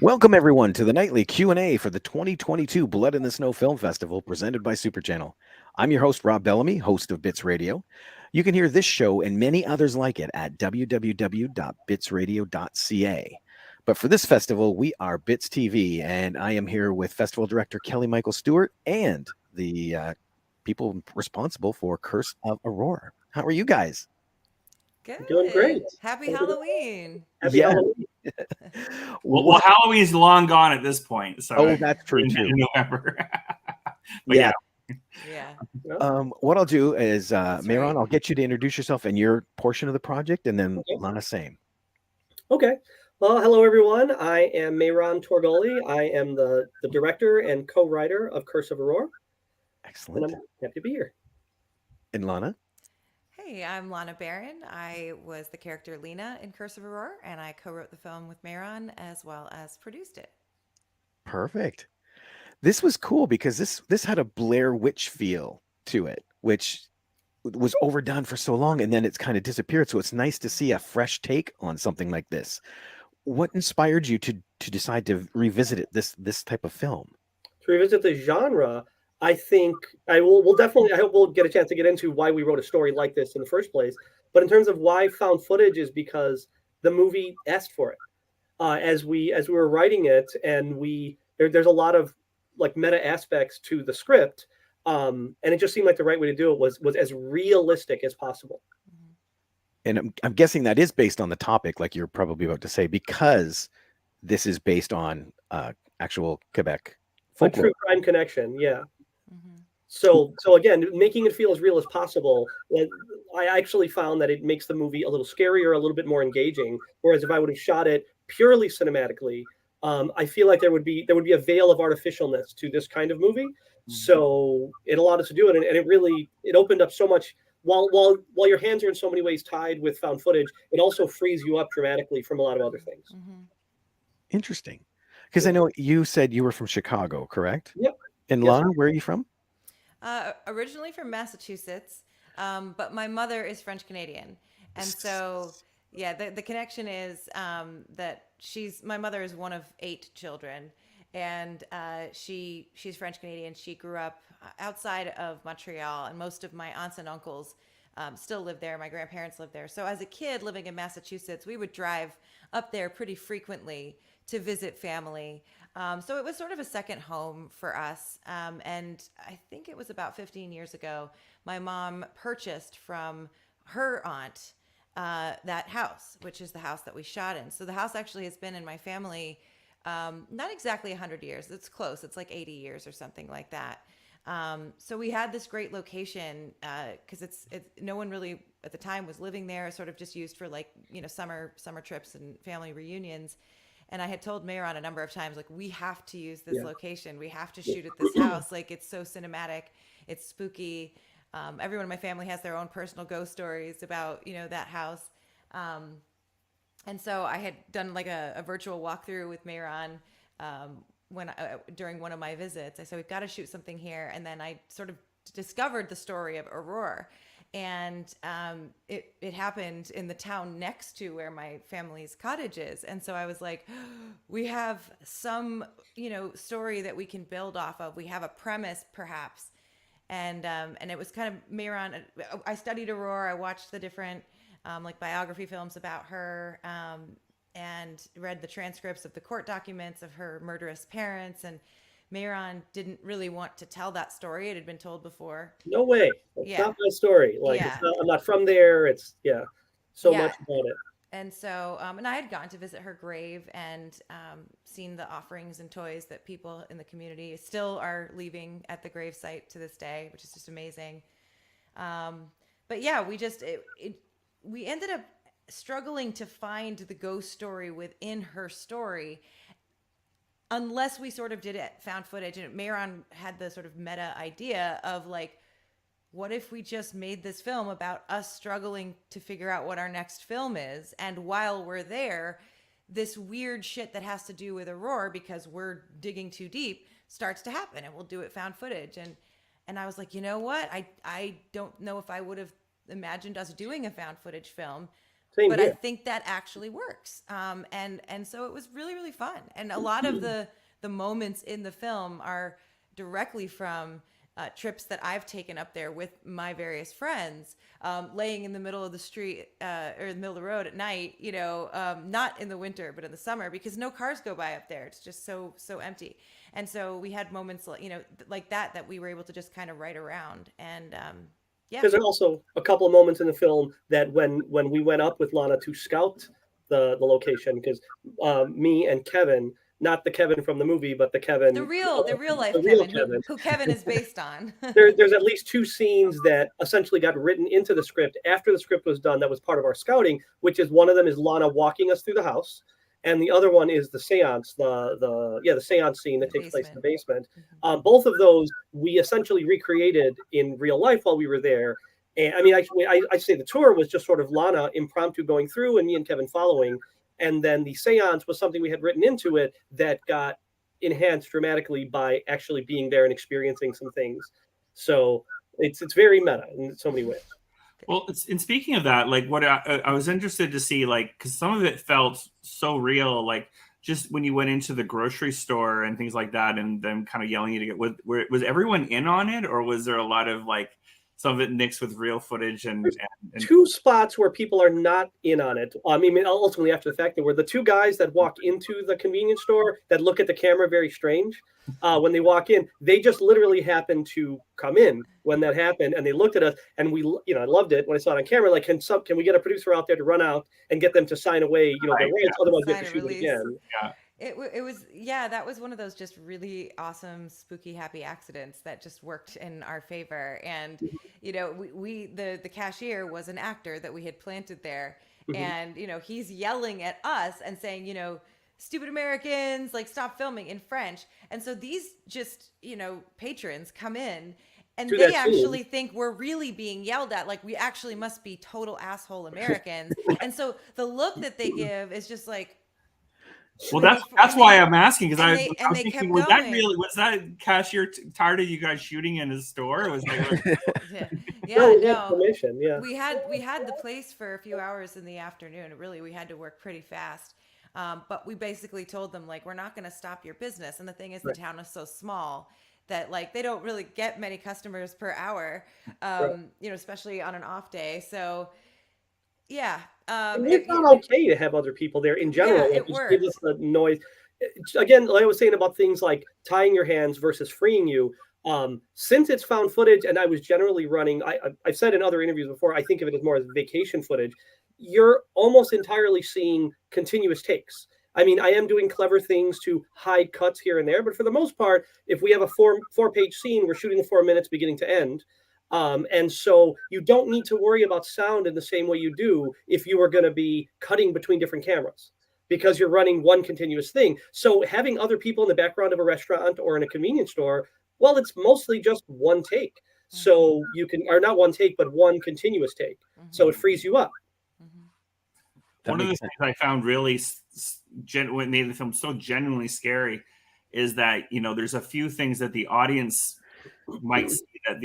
Welcome everyone to the nightly Q&A for the 2022 Blood in the Snow Film Festival presented by Superchannel. I'm your host Rob Bellamy, host of Bits Radio. You can hear this show and many others like it at www.bitsradio.ca. But for this festival, we are Bits TV, and I am here with Festival Director Kelly Michael Stewart and the people responsible for Curse of Auror. How are you guys? Doing great. Good. Happy Thank you. Halloween. Happy Yeah. Halloween. What? Halloween's long gone at this point, so Oh, that's true in too. November. But Yeah. Yeah. What I'll do is, That's Mayron, right. I'll get you to introduce yourself and your portion of the project, and then Okay. Lana same. Okay. Well, hello everyone. I am Mayron Torgoli. I am the director and co-writer of Curse of Auror, and Excellent. I'm happy to be here. And Lana? Hey, I'm Lana Barron. I was the character Lena in Curse of Auror, and I co-wrote the film with Mayron as well as produced it. Perfect. This was cool because this had a Blair Witch feel to it, which was overdone for so long, and then it's kind of disappeared. So it's nice to see a fresh take on something like this. What inspired you to decide to revisit this type of film? To revisit the genre, I think we'll definitely. I hope we'll get a chance to get into why we wrote a story like this in the first place. But in terms of why found footage is because the movie asked for it. As we were writing it, and there's a lot of like meta aspects to the script, and it just seemed like the right way to do it was as realistic as possible. Mhm. And I'm guessing that is based on the topic, like you're probably about to say, because this is based on actual Quebec A folklore. true crime connection, yeah. Mhm. So again, making it feel as real as possible. I actually found that it makes the movie a little scarier, a little bit more engaging. Whereas if I would have shot it purely cinematically, I feel like there would be a veil of artificialness to this kind of movie. So it allowed us to do it, and it opened up so much. While your hands are in so many ways tied with found footage, it also frees you up dramatically from a lot of other things. Mhm. Interesting. Because I know you said you were from Chicago, correct? Yep. And Yes. Lana, where are you from? Originally from Massachusetts, but my mother is French Canadian, and so yeah, the connection is that my mother is one of 8 children, and she's French Canadian. She grew up outside of Montreal, and most of my aunts and uncles still live there. My grandparents live there. So as a kid living in Massachusetts, we would drive up there pretty frequently to visit family. So it was sort of a second home for us. And I think it was about 15 years ago, my mom purchased from her aunt that house, which is the house that we shot in. So the house actually has been in my family not exactly 100 years. It's close. It's like 80 years or something like that. So we had this great location because it's no one really at the time was living there. Sort of just used for like summer trips and family reunions. And I had told Mayron a number of times, like, we have to use this Yeah. location. We have to shoot at this house. Like, it's so cinematic. It's spooky. Everyone in my family has their own personal ghost stories about that house. And so I had done like a virtual walkthrough with Mayron during one of my visits. I said, we've got to shoot something here. And then I sort of discovered the story of Aurore. And it happened in the town next to where my family's cottage is. And so I was like, we have some, story that we can build off of. We have a premise, perhaps. And it was kind of Mayron. I studied Aurore. I watched the different like biography films about her, and read the transcripts of the court documents of her murderous parents. And Mayron didn't really want to tell that story. It had been told before. No way. That's Yeah. not my story. Like Yeah. I'm not from there. It's so Yeah. much about it. And so, and I had gone to visit her grave and seen the offerings and toys that people in the community still are leaving at the grave site to this day, which is just amazing. But yeah, we ended up struggling to find the ghost story within her story, unless we sort of did it found footage. And Mayron had the sort of meta idea of like, what if we just made this film about us struggling to figure out what our next film is? And while we're there, this weird shit that has to do with Aurore, because we're digging too deep, starts to happen, and we'll do it found footage. And I was like, you know what? I don't know if I would have imagined us doing a found footage film, Same but I here. think that actually works. And so it was really, really fun. And a lot of the moments in the film are directly from trips that I've taken up there with my various friends, laying in the middle of the street or in the middle of the road at night, not in the winter, but in the summer, because no cars go by up there. It's just so empty. And so we had moments like that we were able to just kind of ride around. And yeah. There's also a couple of moments in the film that when we went up with Lana to scout the location, because me and Kevin, not the Kevin from the movie, but the Kevin, The real life the real Kevin, who Kevin is based on. there's at least 2 scenes that essentially got written into the script after the script was done that was part of our scouting, which is one of them is Lana walking us through the house, and the other one is the seance, the seance scene that takes place in the basement. Both of those we essentially recreated in real life while we were there. And I mean, I say the tour was just sort of Lana impromptu going through and me and Kevin following, and then the seance was something we had written into it that got enhanced dramatically by actually being there and experiencing some things. So it's very meta in so many ways. Well, and speaking of that, like what I was interested to see, like, because some of it felt so real, like just when you went into the grocery store and things like that, and them kind of yelling you to get, was everyone in on it, or was there a lot of like some of it mixed with real footage and 2 spots where people are not in on it. I mean, ultimately after the fact, there were the 2 guys that walk into the convenience store that look at the camera very strange. When they walk in, they just literally happened to come in when that happened, and they looked at us, and we, I loved it when I saw it on camera. Like, can we get a producer out there to run out and get them to sign away, their rights? Otherwise, we have to shoot it again. Yeah. It was, that was one of those just really awesome, spooky, happy accidents that just worked in our favor. And, the cashier was an actor that we had planted there. And, he's yelling at us and saying, stupid Americans, like, stop filming in French. And so these just, patrons come in and they actually think we're really being yelled at. Like, we actually must be total asshole Americans. And so the look that they give is just like, well, that's why I'm asking, because I was thinking, was that cashier tired of you guys shooting in his store? It was like, no. Yeah. We had the place for a few hours in the afternoon. Really, we had to work pretty fast. But we basically told them, like, we're not going to stop your business. And the thing is, the town is so small that, like, they don't really get many customers per hour, especially on an off day. So, yeah. It's not okay to have other people there in general. Yeah, it just gives us the noise. Again, like I was saying about things like tying your hands versus freeing you. Since it's found footage, and I was generally running, I've said in other interviews before, I think of it as more as vacation footage. You're almost entirely seeing continuous takes. I mean, I am doing clever things to hide cuts here and there, but for the most part, if we have a four-page scene, we're shooting the 4 minutes beginning to end. And so you don't need to worry about sound in the same way you do if you are going to be cutting between different cameras, because you're running one continuous thing. So having other people in the background of a restaurant or in a convenience store, well, it's mostly just one take. So you can, or not one take, but one continuous take. So it frees you up. One of the things I found really what made the film so genuinely scary is that, there's a few things that the audience might see that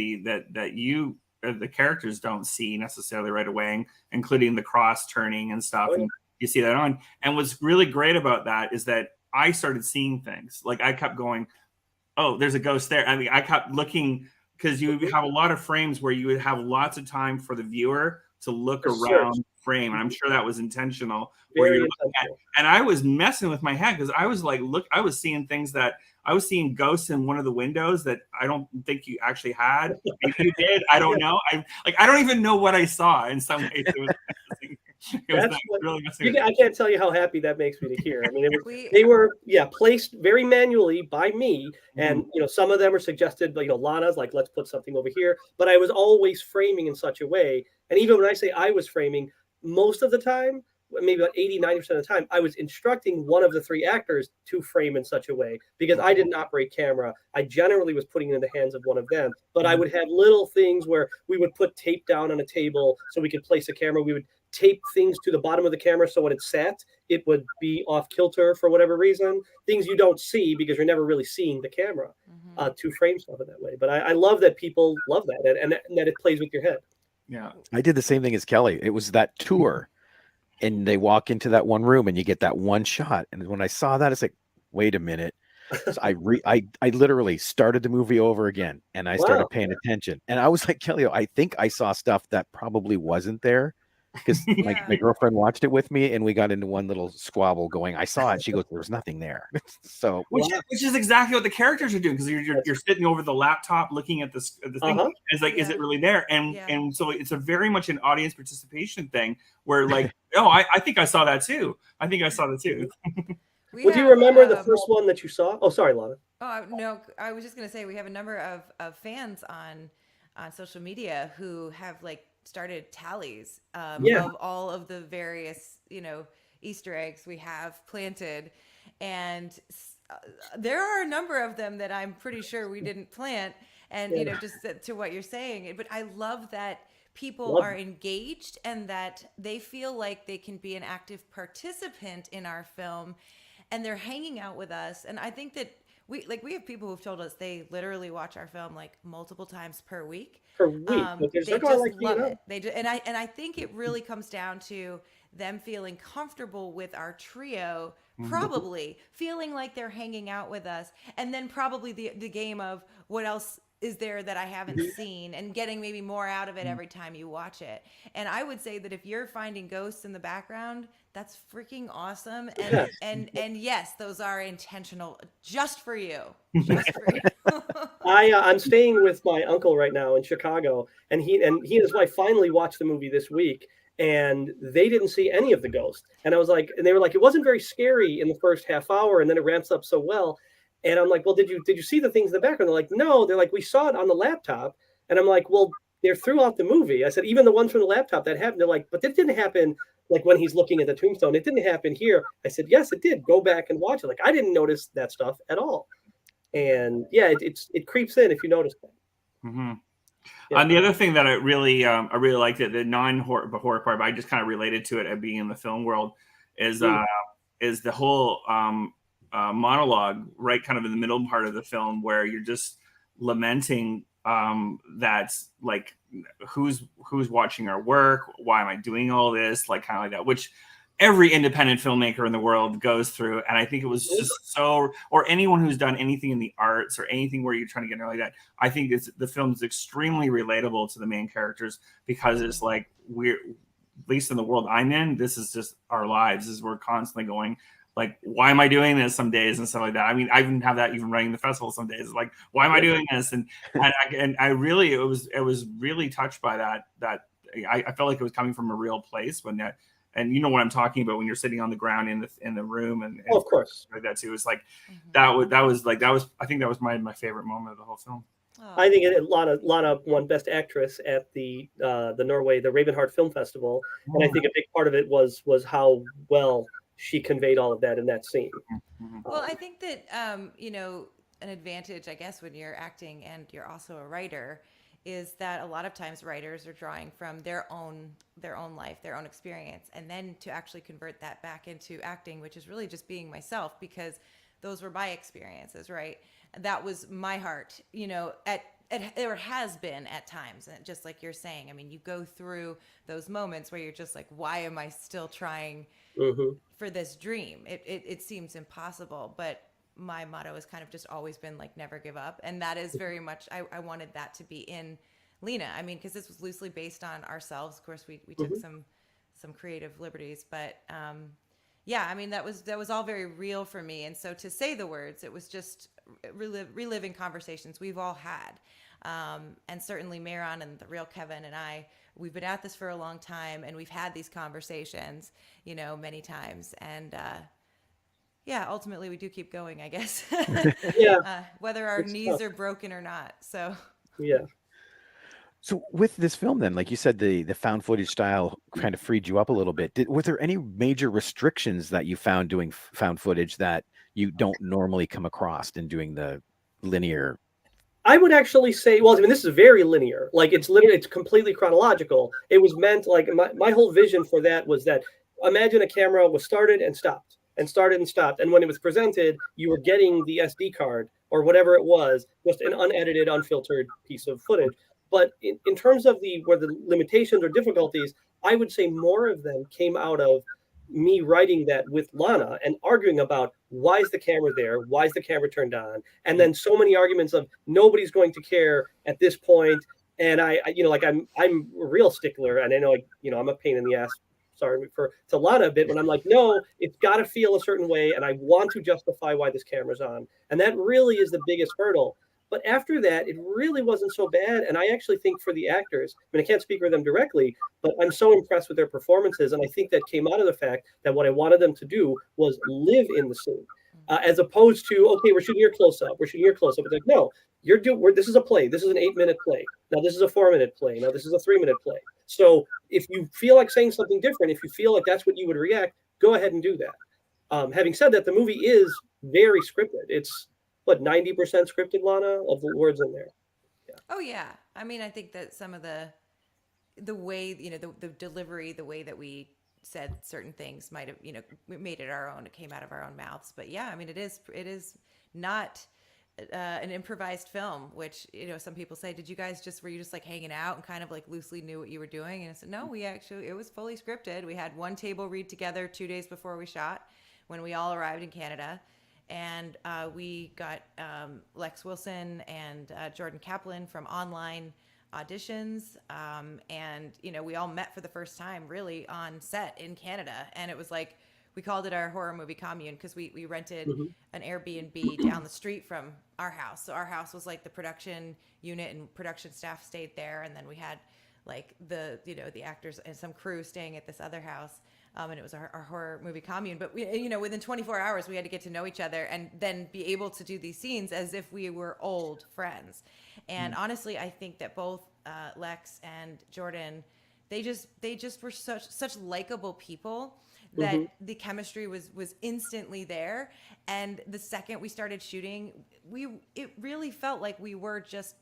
the characters don't see necessarily right away, including the cross turning and stuff. And you see that on. And what's really great about that is that I started seeing things. Like, I kept going, oh, there's a ghost there. I mean, I kept looking, because you have a lot of frames where you would have lots of time for the viewer to look around frame, and I'm sure that was intentional. And I was messing with my head, because I was like, I was seeing things that I was seeing ghosts in one of the windows that I don't think you actually had. Maybe you did. I don't know. I don't even know what I saw. In some ways, I can't tell you how happy that makes me to hear. I mean, they were placed very manually by me, and some of them were suggested. Lana's like, let's put something over here, but I was always framing in such a way. And even when I say I was framing, most of the time, maybe about 80-90% of the time, I was instructing one of the 3 actors to frame in such a way, because I didn't operate camera. I generally was putting it in the hands of one of them, but I would have little things where we would put tape down on a table so we could place a camera. We would tape things to the bottom of the camera so when it sat, it would be off kilter for whatever reason. Things you don't see because you're never really seeing the camera to frame stuff in that way. But I love that people love that, and that it plays with your head. Yeah, I did the same thing as Kelly. It was that tour and they walk into that one room and you get that one shot. And when I saw that, it's like, wait a minute. So I literally started the movie over again and I started Wow. paying attention. And I was like, Kelly, I think I saw stuff that probably wasn't there because Yeah. my girlfriend watched it with me and we got into one little squabble going, I saw it. She goes, there was nothing there. So which is exactly what the characters are doing, because you're sitting over the laptop looking at the thing. Uh-huh. It's like, is it really there? And so it's a very much an audience participation thing where like, oh, I think I saw that too. I think I saw that too. Would you remember the first one that you saw? Oh, sorry, Lana. Oh no, I was just gonna say we have a number of fans on social media who have like started tallies of all of the various Easter eggs we have planted, and there are a number of them that I'm pretty sure we didn't plant. And just to what you're saying, but I love that people are engaged and that they feel like they can be an active participant in our film, and they're hanging out with us. And I think that we have people who've told us they literally watch our film like multiple times per week. They just love it. They do, and I think it really comes down to them feeling comfortable with our trio, probably feeling like they're hanging out with us, and then probably the game of what else is there that I haven't seen, and getting maybe more out of it every time you watch it. And I would say that if you're finding ghosts in the background, that's freaking awesome. And and yes, those are intentional, just for you. Just for you. I'm staying with my uncle right now in Chicago, and he and his wife finally watched the movie this week, and they didn't see any of the ghosts. And I was like, and they were like, it wasn't very scary in the first half hour, and then it ramps up so well. And I'm like, well, did you see the things in the background? They're like, no. They're like, we saw it on the laptop. And I'm like, well, they're throughout the movie. I said, even the ones from the laptop that happened. They're like, but that didn't happen. Like when he's looking at the tombstone, it didn't happen here. I said, yes, it did. Go back and watch it. Like I didn't notice that stuff at all. And yeah, it creeps in if you notice that. Mm-hmm. Yeah. The other thing that I really liked it, the non-horror part, but I just kind of related to it at being in the film world, is the whole monologue, right, kind of in the middle part of the film, where you're just lamenting that, like, who's watching our work, why am I doing all this, like, kind of like that, which every independent filmmaker in the world goes through. And I think it was just so, or anyone who's done anything in the arts or anything where you're trying to get into like that, I think the film is extremely relatable to the main characters, because it's like, we're, at least in the world I'm in, this is just our lives, is we're constantly going, like, why am I doing this some days and stuff like that. I mean, I even have that even running the festival some days, like, why am I doing this? And I really, it was really touched by that I felt like it was coming from a real place when that. And you know what I'm talking about when you're sitting on the ground in the room and of course like that too. It's like that was I think that was my favorite moment of the whole film. I think Lana won Best Actress at the Norway, the Ravenheart Film Festival, and I think a big part of it was how well she conveyed all of that in that scene. Well, I think that an advantage, I guess, when you're acting and you're also a writer, is that a lot of times writers are drawing from their own life, their own experience, and then to actually convert that back into acting, which is really just being myself, because those were my experiences, right? That was my heart, there has been at times, and just like you're saying, I mean, you go through those moments where you're just like, why am I still trying for this dream? It seems impossible, but my motto has kind of just always been like, never give up. And that is very much, I wanted that to be in Lena. I mean, because this was loosely based on ourselves. Of course, we took some creative liberties, but yeah, I mean, that was all very real for me. And so to say the words, it was just reliving conversations we've all had. And certainly Mehran and the real Kevin and I, we've been at this for a long time, and we've had these conversations, many times. And yeah, ultimately we do keep going, I guess. Whether our knees are broken or not. So yeah. So with this film, then, like you said, the found footage style kind of freed you up a little bit. Were there any major restrictions that you found doing found footage that you don't normally come across in doing the linear? I would actually say, well, I mean, this is very linear. Like it's completely chronological. It was meant, like, my whole vision for that was that, imagine a camera was started and stopped. And started and stopped. And when it was presented, you were getting the SD card or whatever it was, just an unedited, unfiltered piece of footage. But in terms of where the limitations or difficulties, I would say more of them came out of me writing that with Lana and arguing about why is the camera there? Why is the camera turned on? And then so many arguments of nobody's going to care at this point. And I'm a real stickler, and I know, I'm a pain in the ass. Sorry to Lana a bit when I'm like, no, it's got to feel a certain way, and I want to justify why this camera's on, and that really is the biggest hurdle. But after that, it really wasn't so bad, and I actually think for the actors, I mean, I can't speak for them directly, but I'm so impressed with their performances, and I think that came out of the fact that what I wanted them to do was live in the scene, as opposed to, okay, we're shooting your close-up, we're shooting your close-up. It's like, no, this is a play. This is an 8-minute play. Now this is a 4-minute play. Now this is a 3-minute play. So if you feel like saying something different, if you feel like that's what you would react, go ahead and do that. Having said that, the movie is very scripted. It's 90% scripted, Lana, of the words in there. Yeah. Oh yeah. I mean, I think that some of the way, the delivery, the way that we said certain things might have, made it our own. It came out of our own mouths. But yeah, I mean, it is not an improvised film, which, some people say, were you just like hanging out and kind of like loosely knew what you were doing? And I said, no, it was fully scripted. We had one table read together 2 days before we shot, when we all arrived in Canada. And we got Lex Wilson and Jordan Kaplan from online auditions. And, we all met for the first time really on set in Canada. And it was like, we called it our horror movie commune because we rented an Airbnb down the street from our house. So our house was like the production unit, and production staff stayed there. And then we had like the actors and some crew staying at this other house. And it was our horror movie commune. But within 24 hours, we had to get to know each other and then be able to do these scenes as if we were old friends. And honestly, I think that both Lex and Jordan, they just were such likable people that the chemistry was instantly there. And the second we started shooting, it really felt like we were just.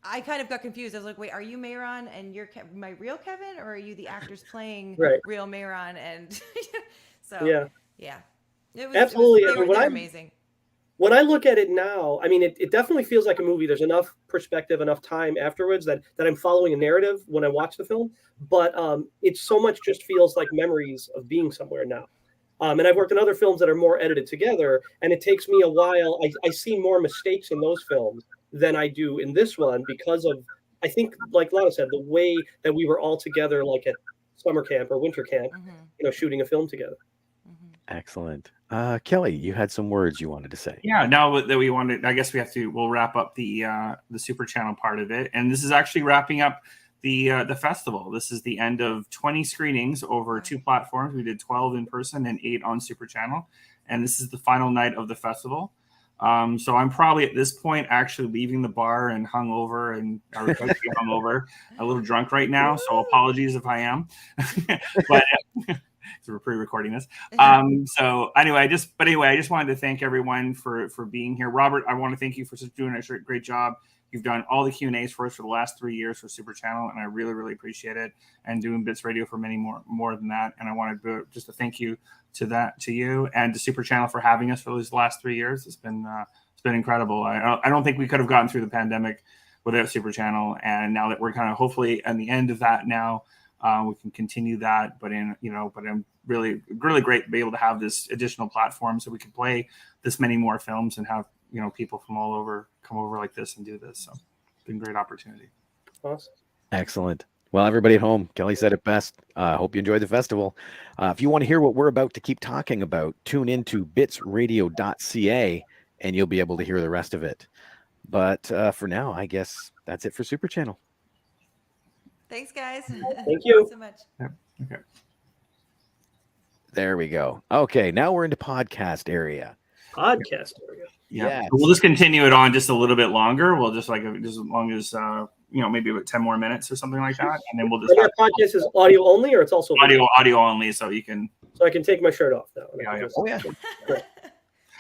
I kind of got confused. I was like, wait, are you Mayron and you're my real Kevin, or are you the actors playing real Mayron? And so, yeah. It was, absolutely. They were amazing. When I look at it now, I mean, it definitely feels like a movie. There's enough perspective, enough time afterwards that I'm following a narrative when I watch the film. But it so much just feels like memories of being somewhere now. And I've worked in other films that are more edited together, and it takes me a while. I see more mistakes in those films than I do in this one because of, I think, like Lana said, the way that we were all together, like at summer camp or winter camp, shooting a film together. Excellent. Kelly, you had some words you wanted to say. Yeah, now that we wanted, I guess we'll wrap up the Super Channel part of it. And this is actually wrapping up the festival. This is the end of 20 screenings over 2 platforms. We did 12 in person and 8 on Super Channel. And this is the final night of the festival. So I'm probably at this point actually leaving the bar and hungover, and I was hungover, a little drunk right now. So apologies if I am, but so we're pre-recording this. So anyway, I just wanted to thank everyone for being here. Robert, I want to thank you for doing a great job. You've done all the Q&As for us for the last 3 years for Super Channel, and I really, really appreciate it. And doing Bits Radio for many more than that. And I wanted to thank you to you and to Super Channel for having us for those last 3 years. It's been incredible. I don't think we could have gotten through the pandemic without Super Channel. And now that we're kind of hopefully at the end of that now, we can continue that. But I'm really, really great to be able to have this additional platform so we can play this many more films and have people from all over come over like this and do this. So it's been a great opportunity. Awesome. Excellent. Well, everybody at home, Kelly said it best. Hope you enjoyed the festival. If you want to hear what we're about to keep talking about, tune into bitsradio.ca and you'll be able to hear the rest of it. But for now, I guess that's it for Super Channel. Thanks, guys. Thank you so much. Yeah. Okay. There we go. Okay, now we're into podcast area. Podcast area. Yeah. Yes. We'll just continue it on just a little bit longer. We'll just as long as maybe about 10 more minutes or something like that, and then we'll just. That podcast is audio only, or it's also audio only, so you can. So I can take my shirt off now. Oh yeah.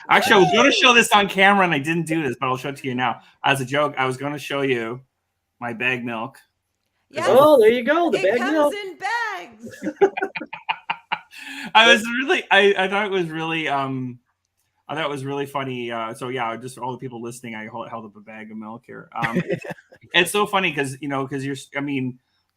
Actually, I was going to show this on camera, and I didn't do this, but I'll show it to you now as a joke. I was going to show you my bag milk. Yes. Oh, there you go. The it bag comes milk. in bags. I thought it was really I thought it was really funny. So yeah, just all the people listening, I held up a bag of milk here. It's so funny because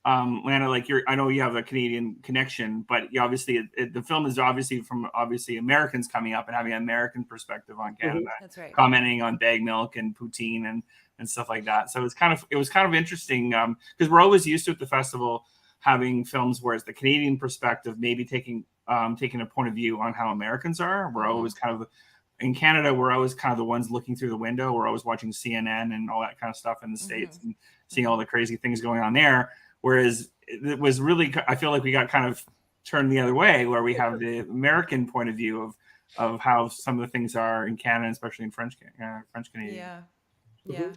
Lana, like I know you have a Canadian connection, but you obviously the film is obviously from Americans coming up and having an American perspective on Canada. That's right. Commenting on bag milk and poutine and stuff like that. So it was kind of interesting because we're always used to at the festival having films where it's the Canadian perspective, maybe taking a point of view on how Americans are. We're always kind of in Canada, we're always kind of the ones looking through the window. We're always watching CNN and all that kind of stuff in the States and seeing all the crazy things going on there. Whereas it was really, I feel like we got kind of turned the other way, where we have the American point of view of how some of the things are in Canada, especially in French Canadian. Yeah. Yeah.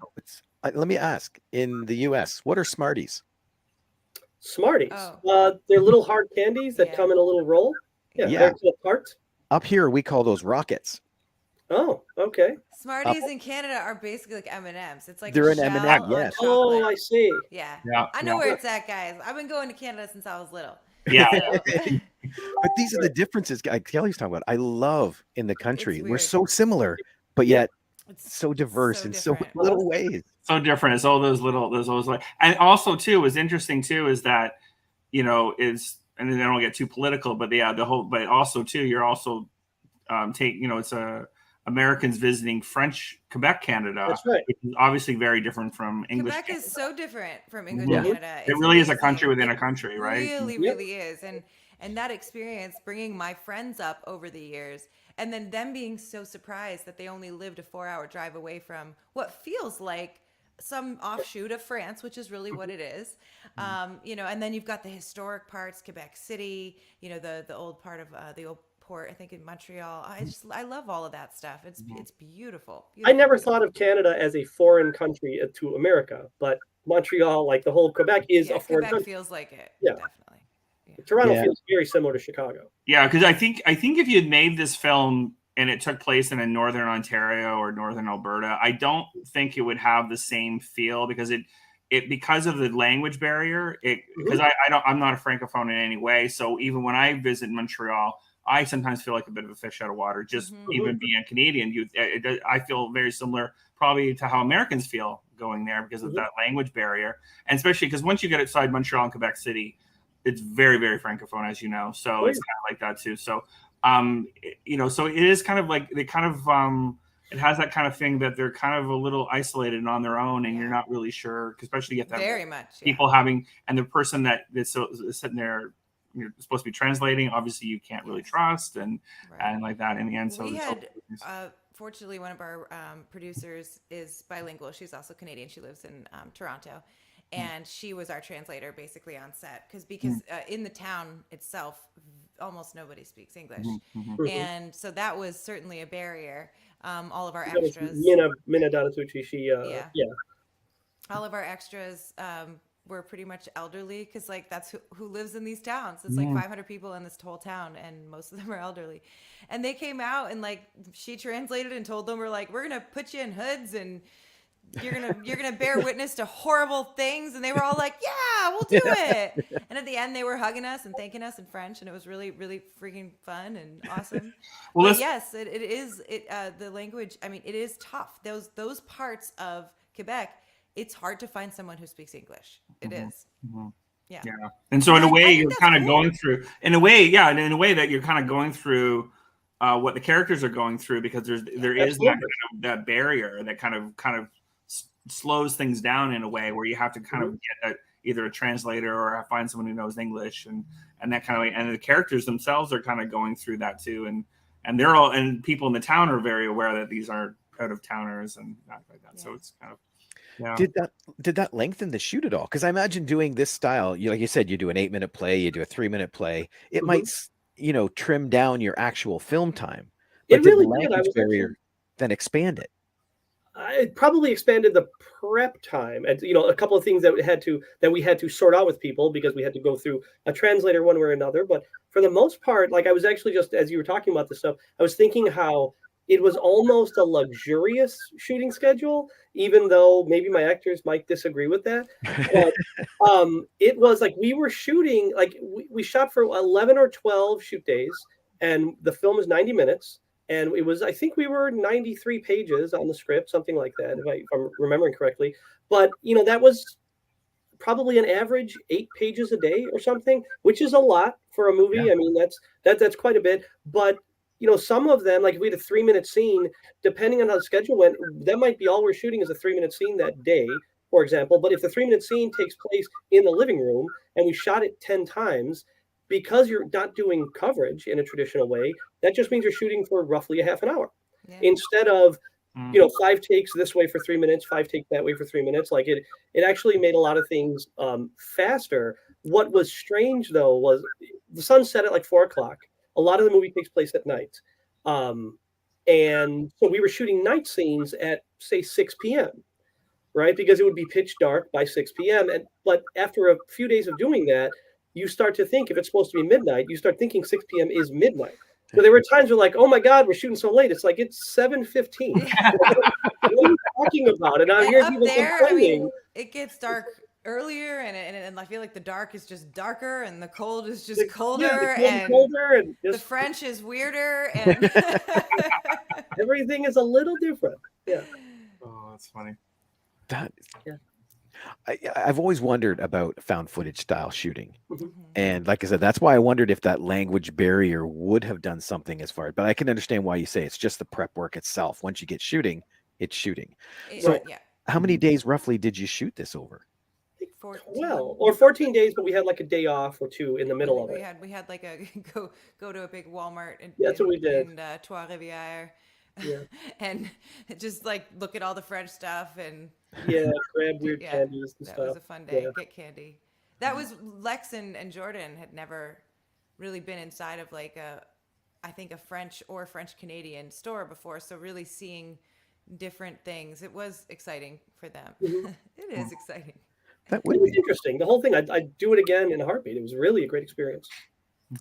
Let me ask, in the US, what are Smarties? Smarties. Oh. They're little hard candies that come in a little roll. Yeah. They're tart. Up here, we call those rockets. Oh, okay. Smarties in Canada are basically like M&Ms. It's like They're a an M&M, shell on yes. chocolate. Oh, I see. Yeah. Yeah, I know where it's at, guys. I've been going to Canada since I was little. Yeah. But these are the differences Kelly's talking about. I love in the country. We're weird. so similar, but yet It's so diverse so in so different. little ways. So different. It's all those like, and also too, was interesting too, is that, and then I don't get too political, but but also too, you're also it's Americans visiting French Quebec, Canada. That's right. Which is obviously very different from English. Quebec Canada. is so different from English Yeah. Canada. It It's really is a amazing. country within a It country, right? Really, really is. And that experience, bringing my friends up over the years, and then them being so surprised that they only lived a 4-hour drive away from what feels like some offshoot of France, which is really what it is. And then you've got the historic parts, Quebec City, the old part of the old port, I think in Montreal. I love all of that stuff. It's beautiful. I never thought of Canada as a foreign country to America, but Montreal, like the whole Quebec, is a foreign Quebec country. feels like it. Yeah. Definitely. Toronto Yeah. feels very similar to Chicago. Yeah, because I think if you had made this film and it took place in a northern Ontario or northern Alberta, I don't think it would have the same feel because because of the language barrier. Because I'm not a francophone in any way, so even when I visit Montreal, I sometimes feel like a bit of a fish out of water. Just even being a Canadian, I feel very similar probably to how Americans feel going there because of that language barrier, and especially because once you get outside Montreal and Quebec City, it's very, very francophone, as you know. So it's kind of like that too. So, so it is kind of like it has that kind of thing that they're kind of a little isolated on their own, and you're not really sure, especially if very much people having, and the person that's sitting there, you're supposed to be translating. Obviously, you can't really trust and like that in the end. So we had. Fortunately, one of our producers is bilingual. She's also Canadian. She lives in Toronto. And she was our translator basically on set because in the town itself, almost nobody speaks English. And so that was certainly a barrier. All of our extras. Mina Donatucci, all of our extras were pretty much elderly because that's who lives in these towns. It's like 500 people in this whole town and most of them are elderly. And they came out and she translated and told them, we're going to put you in hoods and you're gonna bear witness to horrible things, and they were all like, "Yeah, we'll do it." And at the end, they were hugging us and thanking us in French, and it was really, really freaking fun and awesome. Well, but yes, it is. The language. I mean, it is tough. Those parts of Quebec, it's hard to find someone who speaks English. It is. Yeah. And so in a way, you're kind of going through. In a way that you're kind of going through what the characters are going through because there is that barrier that kind of slows things down in a way where you have to kind of get either a translator or find someone who knows English and that kind of way. And the characters themselves are kind of going through that too. And they're all, and people in the town are very aware that these are out of towners and that like that. Yeah. So it's kind of, Did that lengthen the shoot at all? Because I imagine doing this style, like you said, you do an 8-minute play, you do a 3-minute play. It might, trim down your actual film time. But it really did. Language barrier then expand it. It probably expanded the prep time, and a couple of things that we had to sort out with people because we had to go through a translator one way or another. But for the most part, I was actually just as you were talking about this stuff, I was thinking how it was almost a luxurious shooting schedule, even though maybe my actors might disagree with that. But it was we were shooting we shot for 11 or 12 shoot days, and the film is 90 minutes. And it was, I think we were 93 pages on the script, something like that, if I'm remembering correctly. But, that was probably an average 8 pages a day or something, which is a lot for a movie. Yeah. I mean, that's quite a bit. But some of them, like if we had a 3-minute scene, depending on how the schedule went, that might be all we're shooting is a 3-minute scene that day, for example. But if the 3-minute scene takes place in the living room and we shot it 10 times, because you're not doing coverage in a traditional way, that just means you're shooting for roughly a half an hour Yeah. instead of 5 takes this way for 3 minutes, 5 takes that way for 3 minutes. Like it actually made a lot of things faster. What was strange though was the sun set at like 4 o'clock. A lot of the movie takes place at night, and so we were shooting night scenes at say 6 p.m. right, because it would be pitch dark by 6 p.m. But after a few days of doing that, you start to think if it's supposed to be midnight, you start thinking 6 p.m. is midnight. So there were times where like, oh my God, we're shooting so late. It's like it's 7:15. What are you talking about? And I'm And here up people there, I complaining. mean, it gets dark earlier, and I feel like the dark is just darker, and the cold is just The colder, cold is and colder, and the just French is weirder, and everything is a little different. Yeah. Oh, that's funny. That Yeah. I've always wondered about found footage style shooting. Mhm. And like I said, that's why I wondered if that language barrier would have done something as far. But I can understand why you say it's just the prep work itself. Once you get shooting, it's shooting. So Right. yeah, how many days roughly did you shoot this over? 14. 12 or 14 days, but we had like a day off or two in the middle of we it. had like a go to a big Walmart in, Yeah, that's what we did. in Trois Rivières, Yeah. and just like look at all the French stuff, and Yeah, grab weird yeah, candies and that stuff. was a fun day. Yeah. Get candy. That was Lex and Jordan had never really been inside of like I think a French or French Canadian store before. So really seeing different things, it was exciting for them. Mhm. It is exciting. That It would was be. interesting. The whole thing, I'd do it again in a heartbeat. It was really a great experience.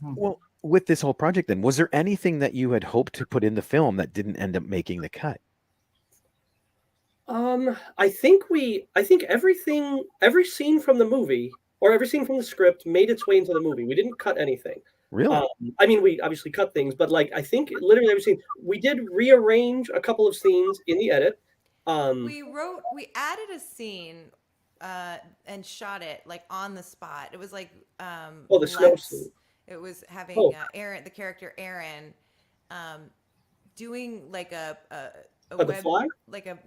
Well, with this whole project then, was there anything that you had hoped to put in the film that didn't end up making the cut? I think every scene from the movie or every scene from the script made its way into the movie. We didn't cut anything. Really? I mean, we obviously cut things, but like I think literally every scene we did rearrange a couple of scenes in the edit. We added a scene and shot it like on the spot. It was like Oh, the snow Lex. scene. It was having Oh. Aaron, the character Aaron, doing like a The fly? like a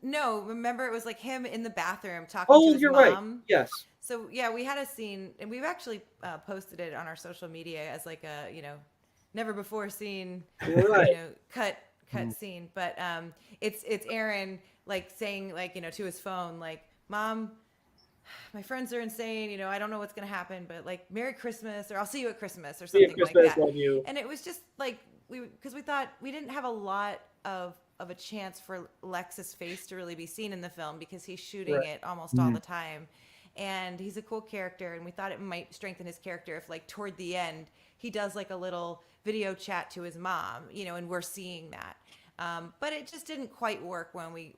no. Remember, it was like him in the bathroom talking Oh, to his you're mom. right. Yes. So yeah, we had a scene, and we've actually posted it on our social media as like a never before seen Right. cut scene. But it's Aaron like saying like to his phone like, "Mom, my friends are insane. I don't know what's gonna happen, but like Merry Christmas, or I'll see you at Christmas, or See you something at Christmas, like that." love you. And it was just like because we thought we didn't have a lot of a chance for Lex's face to really be seen in the film because he's shooting Right. it almost all the time. And he's a cool character, and we thought it might strengthen his character if like toward the end he does like a little video chat to his mom, and we're seeing that. But it just didn't quite work when we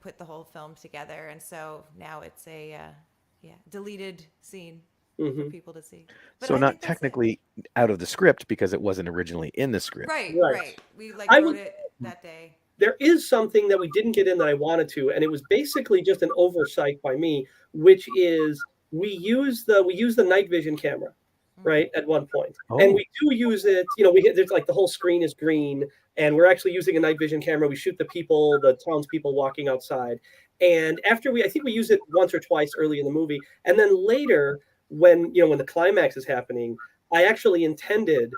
put the whole film together, and so now it's a deleted scene for people to see. But So I not think that's it. technically out of the script because it wasn't originally in the script. Right. Right. We like I wrote would- it that day. There is something that we didn't get in that I wanted to, and it was basically just an oversight by me, which is we use the night vision camera, right, at one point. Oh. And we do use it, there's like the whole screen is green, and we're actually using a night vision camera. We shoot the townspeople walking outside. And after I think we use it once or twice early in the movie. And then later, when the climax is happening, I actually intended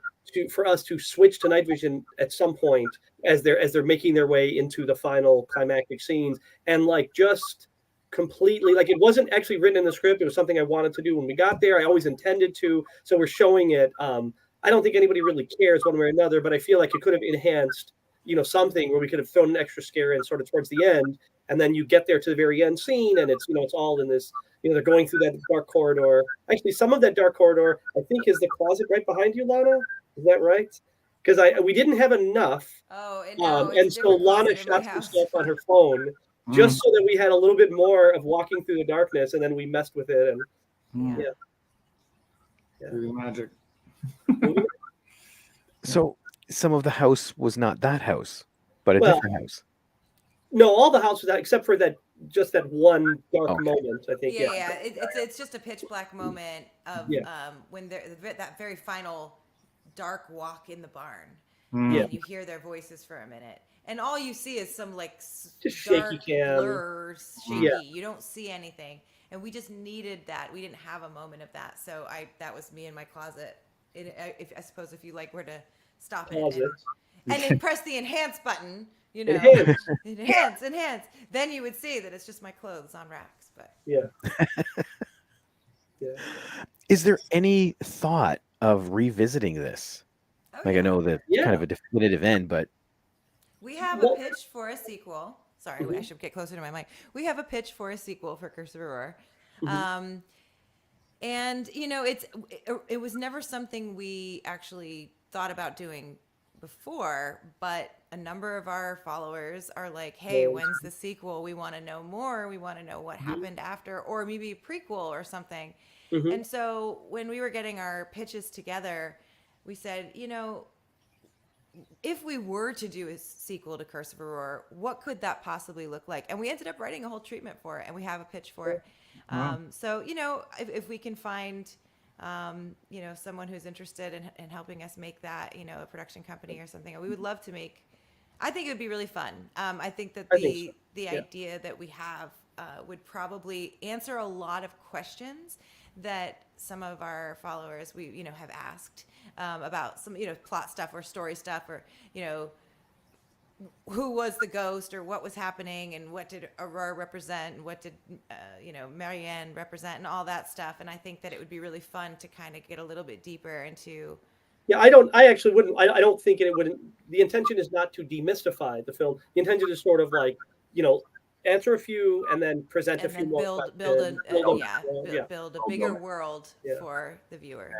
for us to switch to night vision at some point as they're making their way into the final climactic scenes, and like just completely, like, it wasn't actually written in the script. It was something I wanted to do when we got there. I always intended to, so we're showing it. I don't think anybody really cares one way or another, but I feel like it could have enhanced something where we could have thrown an extra scare in sort of towards the end, and then you get there to the very end scene, and it's it's all in this, they're going through that dark corridor. Actually, some of that dark corridor I think is the closet right behind you, Lana. Is that right? Because we didn't have enough. Oh, and no, it's And a so different Lana closet in my shot some house. stuff on her phone just so that we had a little bit more of walking through the darkness, and then we messed with it. And Yeah. Through the magic. So some of the house was not that house, but a Well, different house. no, all the house was that except for that just that one dark Okay. moment. I think. Yeah. It's just a pitch black moment of when that very final dark walk in the barn, Mm. and you hear their voices for a minute, and all you see is some like Just dark shaky cam. blurs, shaky. Yeah. You don't see anything, and we just needed that. We didn't have a moment of that, so that was me in my closet. I suppose if you like were to stop Pause it it. and then press the enhance button, you know, enhance, then you would see that it's just my clothes on racks. But Yeah. Yeah. Is there any thought of revisiting this? oh, Like, I know that Yeah. kind of a definitive end, but we have Well- a pitch for a sequel. Sorry, I should get closer to my mic. We have a pitch for a sequel for Curse of Auror. And you know, it was never something we actually thought about doing before, but a number of our followers are like, hey, when's the sequel? We want to know more. We want to know what happened after, or maybe a prequel or something. And so when we were getting our pitches together, we said, you know, if we were to do a sequel to Curse of Auror, what could that possibly look like? And we ended up writing a whole treatment for it, and we have a pitch for it. So, you know, if we can find, you know, someone who's interested in helping us make that, you know, a production company or something, we would love to make. I think it would be really fun. I think that the idea that we have would probably answer a lot of questions that some of our followers have asked about some, you know, plot stuff or story stuff, or, you know, who was the ghost, or what was happening, and what did Aurore represent, and what did you know, Marianne represent, and all that stuff. And I think that it would be really fun to kind of get a little bit deeper into. Yeah, I actually wouldn't. I don't think it wouldn't. The intention is not to demystify the film. The intention is sort of like, you know, answer a few and then present a few more. Build a bigger world for the viewer.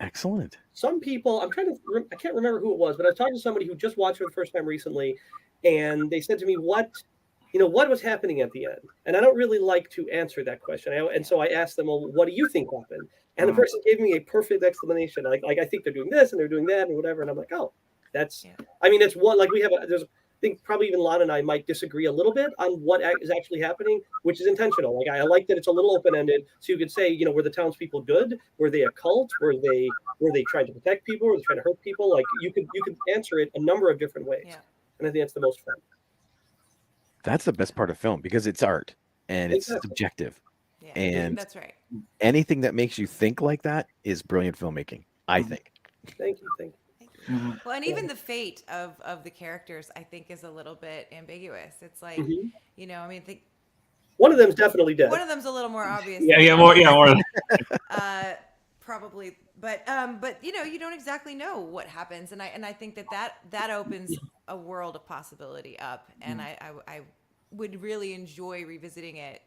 excellent. Some people, I can't remember who it was, but I was talking to somebody who just watched for the first time recently, and they said to me, what was happening at the end? And I don't really like to answer that question. And so I asked them, well, what do you think happened? And the person gave me a perfect explanation. Like I think they're doing this and they're doing that and whatever. And I'm like, oh, that's, I mean, it's one, like we have, I think probably even Lana and I might disagree a little bit on what is actually happening, which is intentional. Like I like that it's a little open-ended, so you could say, you know, were the townspeople good? Were they a cult? Were they trying to protect people? Were they trying to hurt people? Like you could answer it a number of different ways, and I think that's the most fun. That's the best part of film, because it's art and it's subjective. Yeah, and that's right. Anything that makes you think like that is brilliant filmmaking, I think. Thank you. Well, and even the fate of the characters, I think, is a little bit ambiguous. It's like, you know, I mean, one of them's definitely dead. One of them's a little more obvious. More. Probably, but you know, you don't exactly know what happens, and I think that opens a world of possibility up, and I would really enjoy revisiting it.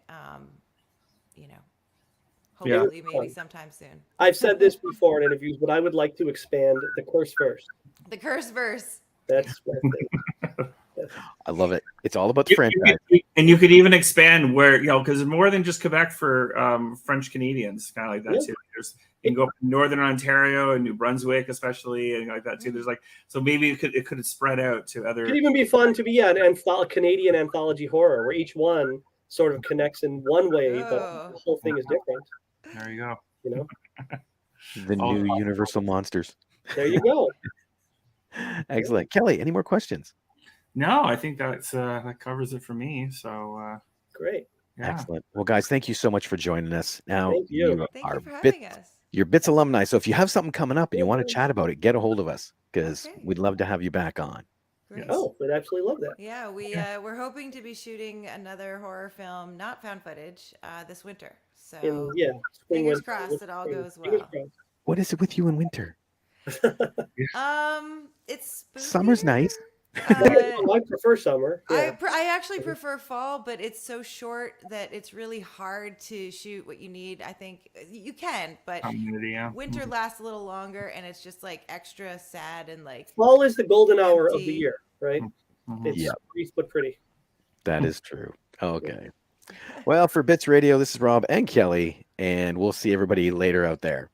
You know, hopefully maybe sometime soon. I've said this before in interviews, but I would like to expand the curse verse. The curse verse. That's my thing. I love it. It's all about the franchise. And you could even expand where, you know, because there's more than just Quebec for French Canadians, kind of like that too. You can go up to Northern Ontario and New Brunswick, especially, and like that too. There's like, so maybe it could spread out to other. It could even be fun to be a Canadian anthology horror, where each one sort of connects in one way, but the whole thing is different. There you go. You know, the new Universal Monsters. There you go. Excellent. Kelly, any more questions? No, I think that covers it for me. So great. Yeah. Excellent. Well, guys, thank you so much for joining us. Now, thank you. Thank you for having us. You're Bits alumni, so if you have something coming up and you want to chat about it, get a hold of us, because we'd love to have you back on. Great. Oh, we'd absolutely love that. Yeah, we're hoping to be shooting another horror film, not found footage, this winter. So fingers crossed it all goes well. What is it with you in winter? It's summer's nice. I prefer summer. Yeah. I actually prefer fall, but it's so short that it's really hard to shoot what you need. I think you can, but winter lasts a little longer, and it's just like extra sad and like. Fall is the golden hour of the year, right? It's brief but pretty. That is true. Okay. Well, for Bits Radio, this is Rob and Kelly, and we'll see everybody later out there.